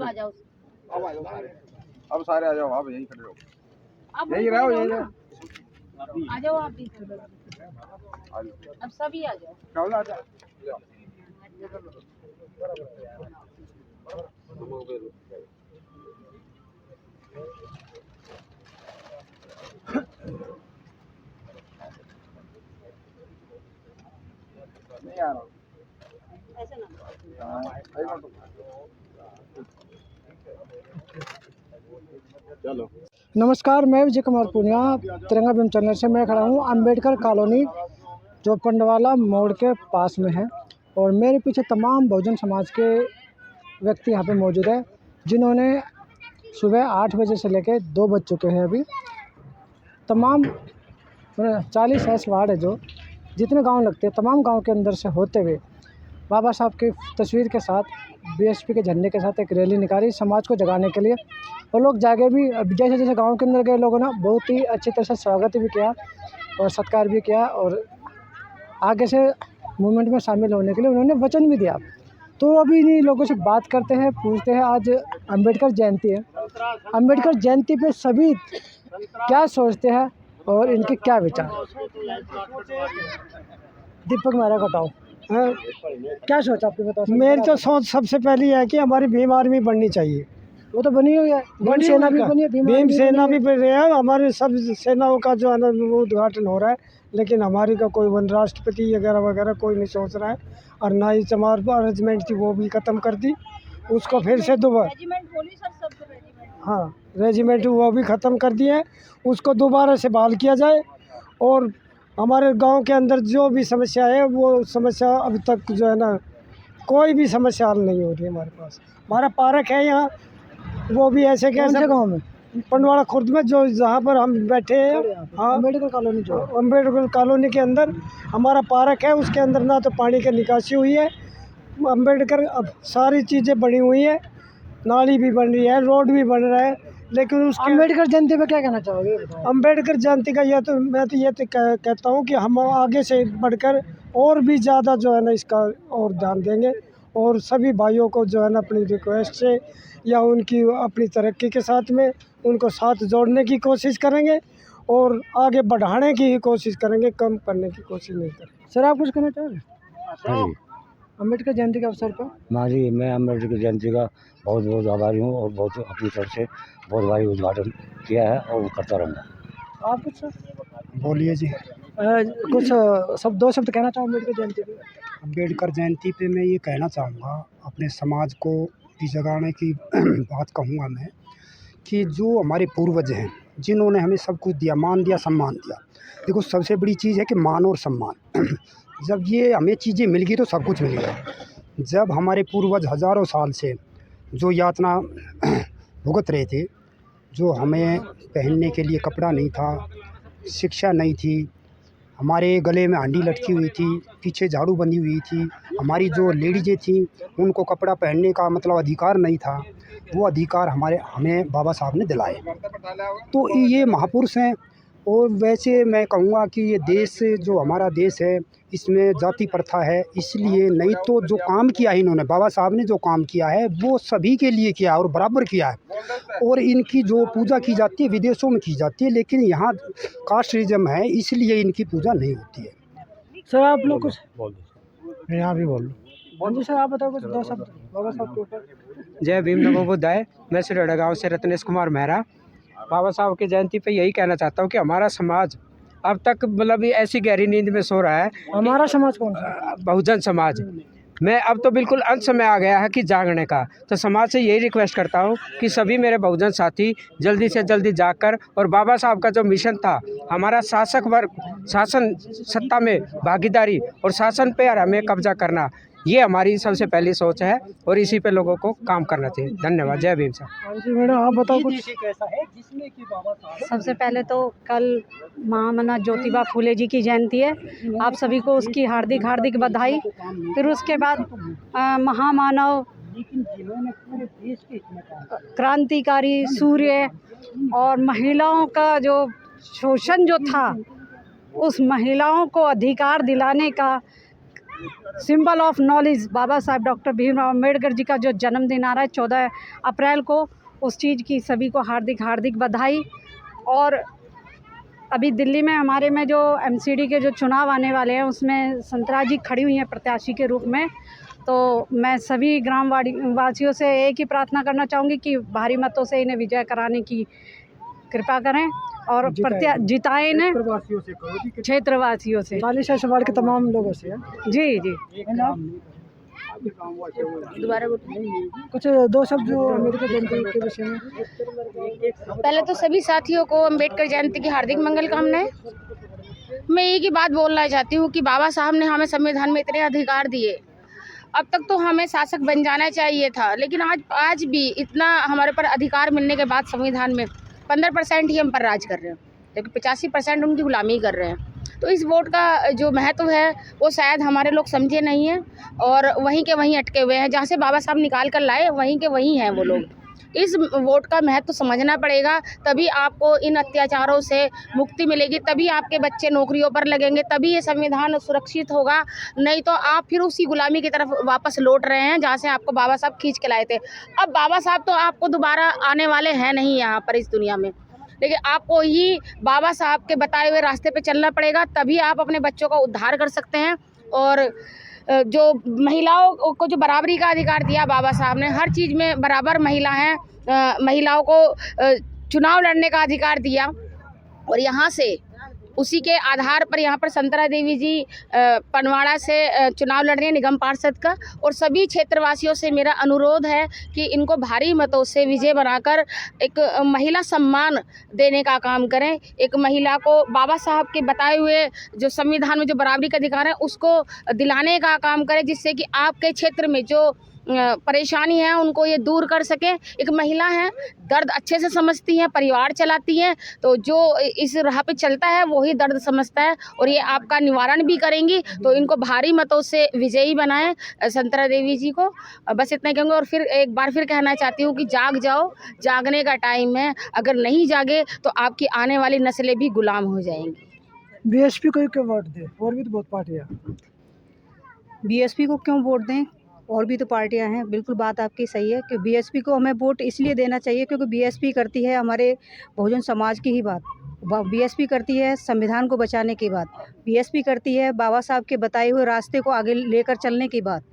आ जाओ, अब सारे आ जाओ, आप यहीं खड़े रहो, यहीं रहो, यहीं रहो, आ जाओ आप भी, अब सभी आ जाओ। आ जाओ। नहीं आ रहा, ऐसे ना चलो। नमस्कार, मैं विजय कुमार पूनिया, तिरंगा भीम चैनल से मैं खड़ा हूँ अंबेडकर कॉलोनी जो पंडवाला मोड़ के पास में है। और मेरे पीछे तमाम बहुजन समाज के व्यक्ति यहाँ पे मौजूद है, जिन्होंने सुबह 8 बजे से लेकर 2 बज चुके हैं अभी। तमाम 40 ऐसे वार्ड है, जो जितने गांव लगते हैं तमाम गांव के अंदर से होते हुए बाबा साहब की तस्वीर के साथ, बीएसपी के झंडे के साथ एक रैली निकाली समाज को जगाने के लिए। और लोग जागे भी, जैसे जैसे गांव के अंदर गए लोगों ने बहुत ही अच्छी तरह से स्वागत भी किया और सत्कार भी किया, और आगे से मूवमेंट में शामिल होने के लिए उन्होंने वचन भी दिया। तो अभी इन्हीं लोगों से बात करते हैं, पूछते हैं। आज अंबेडकर जयंती है, अंबेडकर जयंती पे सभी क्या सोचते हैं और इनके क्या विचार। दीपक मेहरा कटाओ, हाँ, क्या सोच आपकी बताओ। मेरी तो सोच सबसे पहली है कि हमारी भीम आर्मी बननी चाहिए। वो तो बनी हुई है, भीम सेना भी बनी है, भीम सेना भी बन रही है, हमारे सब सेनाओं का जो है ना वो उद्घाटन हो रहा है, लेकिन हमारी का कोई वन राष्ट्रपति वगैरह वगैरह कोई नहीं सोच रहा है। और ना ही चमार रेजिमेंट थी वो भी ख़त्म कर दी, उसको फिर से दोबारा, हाँ रेजिमेंट वो भी ख़त्म कर दिए, उसको दोबारा से बहाल किया जाए। और हमारे गांव के अंदर जो भी समस्या है वो समस्या अभी तक जो है ना कोई भी समस्या हल नहीं हो रही है हमारे पास। हमारा पार्क है यहाँ, वो भी ऐसे कैसे गाँव में, पंडवाड़ा खुर्द में, जो जहाँ पर हम बैठे हैं, हाँ अंबेडकर कॉलोनी, जो अम्बेडकर कॉलोनी के अंदर हमारा पार्क है, उसके अंदर ना तो पानी की निकासी हुई है। अम्बेडकर अब सारी चीज़ें बनी हुई है, नाली भी बन रही है, रोड भी बन रहा है, लेकिन उसके अंबेडकर जयंती पे क्या कहना चाहोगे। अम्बेडकर जयंती का यह तो मैं तो ये तो कहता हूँ कि हम आगे से बढ़कर और भी ज़्यादा जो है ना इसका और ध्यान देंगे, और सभी भाइयों को जो है ना अपनी रिक्वेस्ट से या उनकी अपनी तरक्की के साथ में उनको साथ जोड़ने की कोशिश करेंगे और आगे बढ़ाने की कोशिश करेंगे, कम करने की कोशिश नहीं करेंगे। सर आप कुछ कहना चाहोगे हाँ जी, अम्बेडकर जयंती के अवसर पर। जी मैं अम्बेडकर जयंती का बहुत बहुत आभारी हूँ और बहुत अपनी तरफ से बहुत भारी उद्घाटन किया है और करता रहूँगा। आप कुछ सर बोलिए जी। कुछ सब 2 शब्द कहना चाहो अम्बेडकर जयंती पे। अम्बेडकर जयंती पे मैं ये कहना चाहूँगा, अपने समाज को भी जगाने की बात कहूँगा मैं, कि जो हमारे पूर्वज हैं जिन्होंने हमें सब कुछ दिया, मान दिया, सम्मान दिया। देखो सबसे बड़ी चीज़ है कि मान और सम्मान। जब ये हमें चीज़ें मिल गई तो सब कुछ मिल गया। जब हमारे पूर्वज हज़ारों साल से जो यातना भुगत रहे थे, जो हमें पहनने के लिए कपड़ा नहीं था, शिक्षा नहीं थी, हमारे गले में हांडी लटकी हुई थी, पीछे झाड़ू बंधी हुई थी, हमारी जो लेडीजें थी उनको कपड़ा पहनने का मतलब अधिकार नहीं था, वो अधिकार हमें बाबा साहब ने दिलाए। तो ये महापुरुष हैं। और वैसे मैं कहूँगा कि ये देश जो हमारा देश है इसमें जाति प्रथा है, इसलिए नहीं तो जो काम किया है इन्होंने, बाबा साहब ने जो काम किया है वो सभी के लिए किया और बराबर किया है। और इनकी जो पूजा की जाती है विदेशों में की जाती है, लेकिन यहाँ कास्टिज्म है इसलिए इनकी पूजा नहीं होती है। सर आप लोग कुछ बोल यहाँ भी बोल लो। जी सर आप बताओ कुछ 2 शब्द बाबा साहब के ऊपर। जय भीम नमो बुद्धाय। मैं सिरोड़ा गांव से रत्नेश कुमार मेहरा। बाबा साहब की जयंती पे यही कहना चाहता हूँ कि हमारा समाज अब तक मतलब ऐसी गहरी नींद में सो रहा है। हमारा समाज कौन सा। बहुजन समाज में अब तो बिल्कुल अंत समय आ गया है कि जागने का। तो समाज से यही रिक्वेस्ट करता हूँ कि सभी मेरे बहुजन साथी जल्दी से जल्दी जागकर, और बाबा साहब का जो मिशन था हमारा शासक वर्ग, शासन सत्ता में भागीदारी और शासन पे हमें कब्जा करना, ये हमारी सबसे पहली सोच है और इसी पे लोगों को काम करना चाहिए। धन्यवाद। जय भीम साहब। हाँ जी मैडम आप बताओ कुछ। सबसे पहले तो कल महामना ज्योतिबा फूले जी की जयंती है, आप सभी को उसकी हार्दिक हार्दिक बधाई। फिर उसके बाद महामानव क्रांतिकारी सूर्य और महिलाओं का जो शोषण जो था, उस महिलाओं को अधिकार दिलाने का सिंबल ऑफ नॉलेज बाबा साहब डॉक्टर भीमराव अम्बेडकर जी का जो जन्मदिन आ रहा है 14 अप्रैल को, उस चीज़ की सभी को हार्दिक हार्दिक बधाई। और अभी दिल्ली में हमारे में जो एमसीडी के जो चुनाव आने वाले हैं उसमें संतरा जी खड़ी हुई हैं प्रत्याशी के रूप में। तो मैं सभी ग्राम वासियों से एक ही प्रार्थना करना चाहूँगी कि भारी मतों से इन्हें विजय कराने की कृपा करें और जिताएं इन्हें क्षेत्रवासियों से। 40 वार्ड के तमाम लोगों से है। जी जी। दोबारा कुछ दो शब्द जो अम्बेडकर जयंती के विषय में। पहले तो सभी साथियों को अम्बेडकर जयंती की हार्दिक मंगल कामनाएं। मैं एक ही बात बोलना चाहती हूँ कि बाबा साहब ने हमें संविधान में इतने अधिकार दिए, अब तक तो हमें शासक बन जाना चाहिए था, लेकिन आज भी इतना हमारे पर अधिकार मिलने के बाद संविधान में 15% ही हम पर राज कर रहे हैं, लेकिन 85% उनकी गुलामी कर रहे हैं। तो इस वोट का जो महत्व है वो शायद हमारे लोग समझे नहीं हैं और वहीं के वहीं अटके हुए हैं। जहाँ से बाबा साहब निकाल कर लाए वहीं के वहीं हैं वो लोग। इस वोट का महत्व समझना पड़ेगा, तभी आपको इन अत्याचारों से मुक्ति मिलेगी, तभी आपके बच्चे नौकरियों पर लगेंगे, तभी ये संविधान सुरक्षित होगा। नहीं तो आप फिर उसी गुलामी की तरफ वापस लौट रहे हैं जहाँ से आपको बाबा साहब खींच के लाए थे। अब बाबा साहब तो आपको दोबारा आने वाले हैं नहीं यहाँ पर इस दुनिया में, लेकिन आपको ही बाबा साहब के बताए हुए रास्ते पे चलना पड़ेगा, तभी आप अपने बच्चों का उद्धार कर सकते हैं। और जो महिलाओं को जो बराबरी का अधिकार दिया बाबा साहब ने, हर चीज़ में बराबर महिला हैं, महिलाओं को चुनाव लड़ने का अधिकार दिया। और यहाँ से उसी के आधार पर यहाँ पर संतरा देवी जी पनवाड़ा से चुनाव लड़ रही हैं निगम पार्षद का। और सभी क्षेत्रवासियों से मेरा अनुरोध है कि इनको भारी मतों से विजय बनाकर एक महिला सम्मान देने का काम करें। एक महिला को बाबा साहब के बताए हुए जो संविधान में जो बराबरी का अधिकार है उसको दिलाने का काम करें, जिससे कि आपके क्षेत्र में जो परेशानी है उनको ये दूर कर सके। एक महिला है, दर्द अच्छे से समझती हैं, परिवार चलाती हैं, तो जो इस राह पे चलता है वही दर्द समझता है और ये आपका निवारण भी करेंगी। तो इनको भारी मतों से विजयी बनाएं संतरा देवी जी को। बस इतना ही कहूँगा। और फिर एक बार फिर कहना चाहती हूँ कि जाग जाओ, जागने का टाइम है। अगर नहीं जागे तो आपकी आने वाली नस्लें भी गुलाम हो जाएंगी। बीएसपी को क्यों वोट दें? और भी तो बहुत पार्टियाँ। बीएसपी को क्यों वोट दें? और भी तो पार्टियां हैं। बिल्कुल बात आपकी सही है कि बीएसपी को हमें वोट इसलिए देना चाहिए क्योंकि बीएसपी करती है हमारे बहुजन समाज की ही बात। बीएसपी करती है संविधान को बचाने की बात। बीएसपी करती है बाबा साहब के बताए हुए रास्ते को आगे लेकर चलने की बात।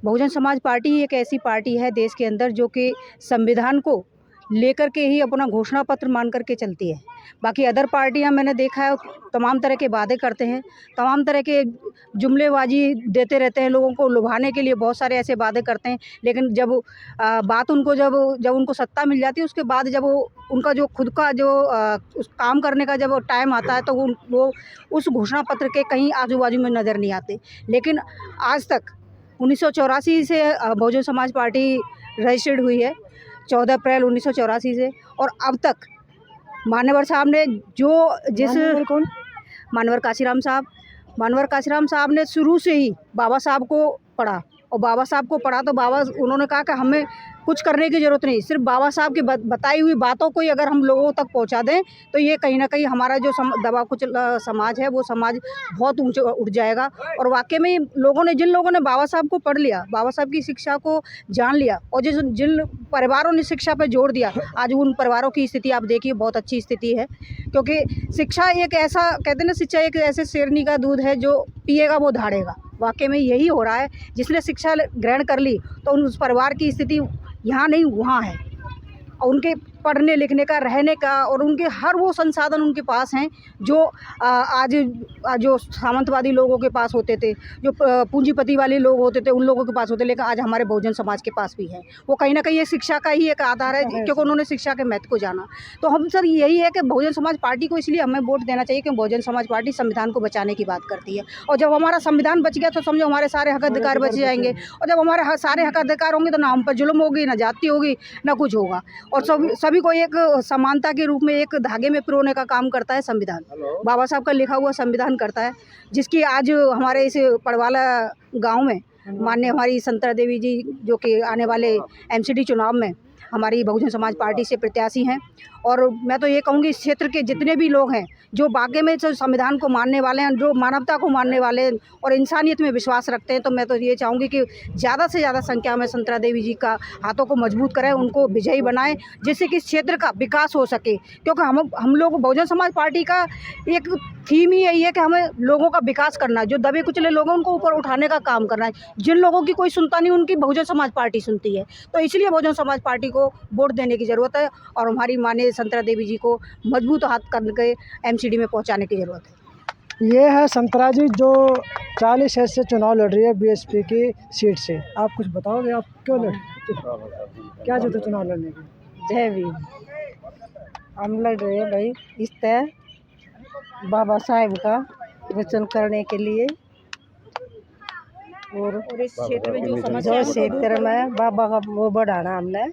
बहुजन समाज पार्टी ही एक ऐसी पार्टी है देश के अंदर जो कि संविधान को लेकर के ही अपना घोषणा पत्र मान करके चलती है। बाकी अदर पार्टियां मैंने देखा है तमाम तरह के वादे करते हैं, तमाम तरह के जुमलेबाजी देते रहते हैं, लोगों को लुभाने के लिए बहुत सारे ऐसे वादे करते हैं। लेकिन जब बात उनको जब उनको सत्ता मिल जाती है उसके बाद जब उनका जो खुद का जो उस काम करने का जब टाइम आता है तो वो उस घोषणा पत्र के कहीं आजू बाजू में नज़र नहीं आते। लेकिन आज तक 1984 से बहुजन समाज पार्टी रजिस्टर्ड हुई है, 14 अप्रैल 1984 से, और अब तक मान्यवर साहब ने जो मानवर काशीराम साहब ने शुरू से ही बाबा साहब को पढ़ा और बाबा साहब को पढ़ा तो उन्होंने कहा कि हमें कुछ करने की ज़रूरत नहीं, सिर्फ बाबा साहब की बताई हुई बातों को ही अगर हम लोगों तक पहुंचा दें तो ये कहीं ना कहीं हमारा जो दबा कुचल समाज है वो समाज बहुत ऊंचे उठ जाएगा। और वाकई में जिन लोगों ने बाबा साहब को पढ़ लिया, बाबा साहब की शिक्षा को जान लिया और जिन परिवारों ने शिक्षा पर जोर दिया, आज उन परिवारों की स्थिति आप देखिए बहुत अच्छी स्थिति है। क्योंकि शिक्षा एक ऐसा कहते हैं ना, शिक्षा एक ऐसे शेरनी का दूध है जो पिएगा वो धाड़ेगा। वाकई में यही हो रहा है। जिसने शिक्षा ग्रहण कर ली तो उस परिवार की स्थिति यहाँ नहीं वहाँ है, और उनके पढ़ने लिखने का, रहने का और उनके हर वो संसाधन उनके पास हैं जो आज जो सामंतवादी लोगों के पास होते थे, जो पूंजीपति वाले लोग होते थे, उन लोगों के पास होते, लेकिन आज हमारे बहुजन समाज के पास भी है। वो कहीं ना कहीं ये शिक्षा का ही एक आधार है क्योंकि उन्होंने शिक्षा के महत्व को जाना। तो हम सर यही है कि बहुजन समाज पार्टी को इसलिए हमें वोट देना चाहिए क्योंकि बहुजन समाज पार्टी संविधान को बचाने की बात करती है। और जब हमारा संविधान बच गया तो समझो हमारे सारे हक अधिकार बच जाएंगे, और जब हमारे सारे हक अधिकार होंगे तो ना हम पर जुल्म होगी, ना जाति होगी, ना कुछ होगा। और सभी को एक समानता के रूप में एक धागे में पिरोने का काम करता है संविधान। बाबा साहब का लिखा हुआ संविधान करता है, जिसकी आज हमारे इस पड़वाला गांव में माननीय हमारी संतरा देवी जी जो कि आने वाले एमसीडी चुनाव में हमारी बहुजन समाज पार्टी से प्रत्याशी हैं। और मैं तो ये कहूँगी इस क्षेत्र के जितने भी लोग हैं जो वाकई में जो संविधान को मानने वाले हैं, जो मानवता को मानने वाले हैं और इंसानियत में विश्वास रखते हैं, तो मैं तो ये चाहूँगी कि ज़्यादा से ज़्यादा संख्या में संतरा देवी जी का हाथों को मजबूत करें, उनको विजयी बनाएं, जिससे कि इस क्षेत्र का विकास हो सके। क्योंकि हम लोग बहुजन समाज पार्टी का एक थीम ही यही है कि हमें लोगों का विकास करना है, जो दबे कुचले लोग हैं उनको ऊपर उठाने का काम करना है। जिन लोगों की कोई सुनता नहीं उनकी बहुजन समाज पार्टी सुनती है, तो इसलिए बहुजन समाज पार्टी को वोट देने की ज़रूरत है और हमारी माननीय संतरा देवी जी को मजबूत हाथ करके एमसीडी में पहुंचाने की ज़रूरत है। ये है संतरा जी जो 40 से चुनाव लड़ रही है बीएसपी की सीट से। आप कुछ बताओगे, आप क्यों लड़ क्या चाहते चुनाव लड़ने की? जय भीम। हम लड़ रहे हैं भाई इस तरह बाबा साहेब का वचन करने के लिए और इस क्षेत्र में जो जो क्षेत्र में बाबा का वो बढ़ाना, हमने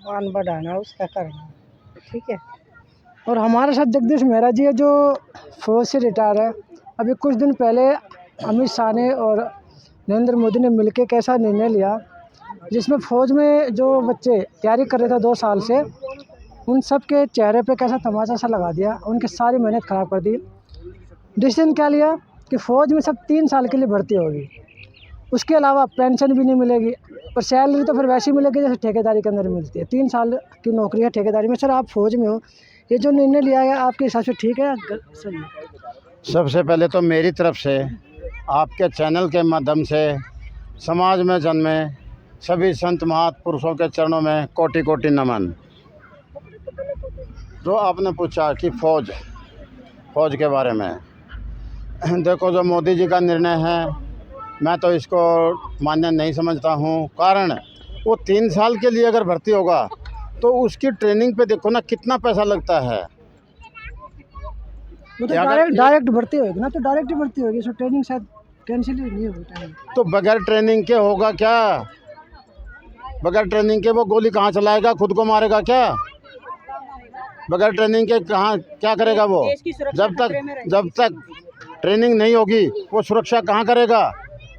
मान बढ़ाना उसका करना, ठीक है। और हमारे साथ जगदीश मेहरा जी है जो फौज से रिटायर है। अभी कुछ दिन पहले अमित शाह ने और नरेंद्र मोदी ने मिलकर कैसा निर्णय लिया जिसमें फ़ौज में जो बच्चे तैयारी कर रहे थे 2 साल से, उन सब के चेहरे पे कैसा तमाचा सा लगा दिया, उनकी सारी मेहनत ख़राब कर दी। डिसीजन क्या लिया कि फ़ौज में सब 3 साल के लिए भर्ती होगी, उसके अलावा पेंशन भी नहीं मिलेगी और सैलरी तो फिर वैसी मिलेगी जैसे ठेकेदारी के अंदर मिलती है। 3 साल की नौकरी है ठेकेदारी में। सर आप फ़ौज में हो, ये जो निर्णय लिया गया आपके हिसाब से ठीक है या सही है? सबसे पहले तो मेरी तरफ से आपके चैनल के माध्यम से समाज में जन्मे सभी संत महापुरुषों के चरणों में कोटि कोटि नमन। जो आपने पूछा कि फ़ौज के बारे में, देखो जो मोदी जी का निर्णय है मैं तो इसको मान्य नहीं समझता हूँ। कारण वो 3 साल के लिए अगर भर्ती होगा तो उसकी ट्रेनिंग पे देखो ना कितना पैसा लगता है। वो तो डायरेक्ट भर्ती होगी ना, तो डायरेक्ट ही भर्ती होगी, सो ट्रेनिंग शायद कैंसिल ही नहीं होगी। तो बगैर ट्रेनिंग के होगा क्या? बगैर ट्रेनिंग के वो गोली कहाँ चलाएगा, खुद को मारेगा क्या? बगैर ट्रेनिंग के कहाँ क्या करेगा वो? जब तक ट्रेनिंग नहीं होगी वो सुरक्षा कहाँ करेगा?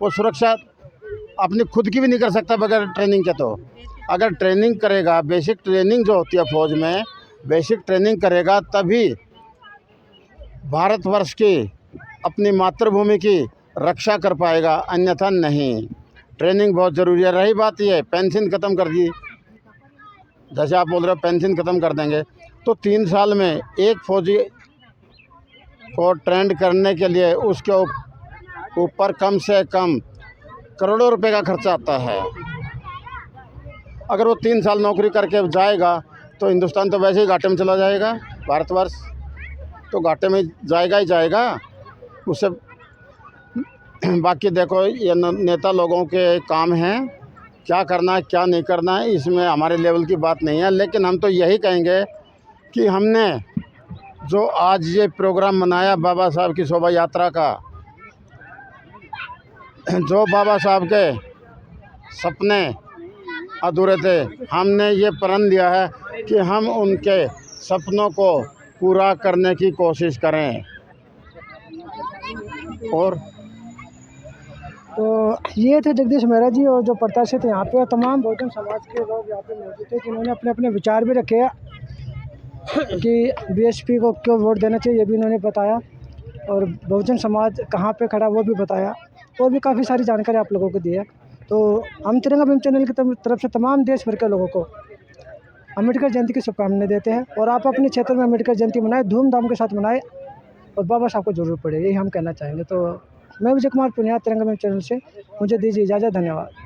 वो सुरक्षा अपनी खुद की भी नहीं कर सकता बगैर ट्रेनिंग के। तो अगर ट्रेनिंग करेगा, बेसिक ट्रेनिंग जो होती है फ़ौज में, बेसिक ट्रेनिंग करेगा तभी भारतवर्ष की, अपनी मातृभूमि की रक्षा कर पाएगा, अन्यथा नहीं। ट्रेनिंग बहुत ज़रूरी है। रही बात ये पेंशन ख़त्म कर दी, जैसे आप बोल रहे हो पेंशन ख़त्म कर देंगे, तो 3 साल में एक फ़ौजी को ट्रेंड करने के लिए उसके ऊपर कम से कम करोड़ों रुपए का खर्चा आता है। अगर वो 3 साल नौकरी करके जाएगा तो हिंदुस्तान तो वैसे ही घाटे में चला जाएगा, भारतवर्ष तो घाटे में जाएगा ही जाएगा। उससे बाकी देखो ये नेता लोगों के काम हैं, क्या करना है क्या नहीं करना है इसमें हमारे लेवल की बात नहीं है। लेकिन हम तो यही कहेंगे कि हमने जो आज ये प्रोग्राम मनाया बाबा साहब की शोभा यात्रा का, जो बाबा साहब के सपने अधूरे थे, हमने ये प्रण लिया है कि हम उनके सपनों को पूरा करने की कोशिश करें। और तो ये थे जगदीश मेहरा जी और जो प्रत्याशी थे यहाँ पे, और तमाम बहुजन समाज के लोग यहाँ पे मौजूद थे जिन्होंने अपने अपने विचार भी रखे कि बीएसपी को क्यों वोट देना चाहिए, ये भी उन्होंने बताया। और बहुजन समाज कहाँ पे खड़ा वो भी बताया, और भी काफ़ी सारी जानकारी आप लोगों को दी है। तो हम तिरंगा भीम चैनल की तरफ से तमाम देश भर के लोगों को अम्बेडकर जयंती की शुभकामनाएं देते हैं। और आप अपने क्षेत्र में अम्बेडकर जयंती मनाएं, धूमधाम के साथ मनाएं और बाबा साहब को जरूर पढ़े, यही हम कहना चाहेंगे। तो मैं विजय कुमार पुनिया, तिरंगा भीम चैनल से मुझे दीजिए इजाज़त। धन्यवाद।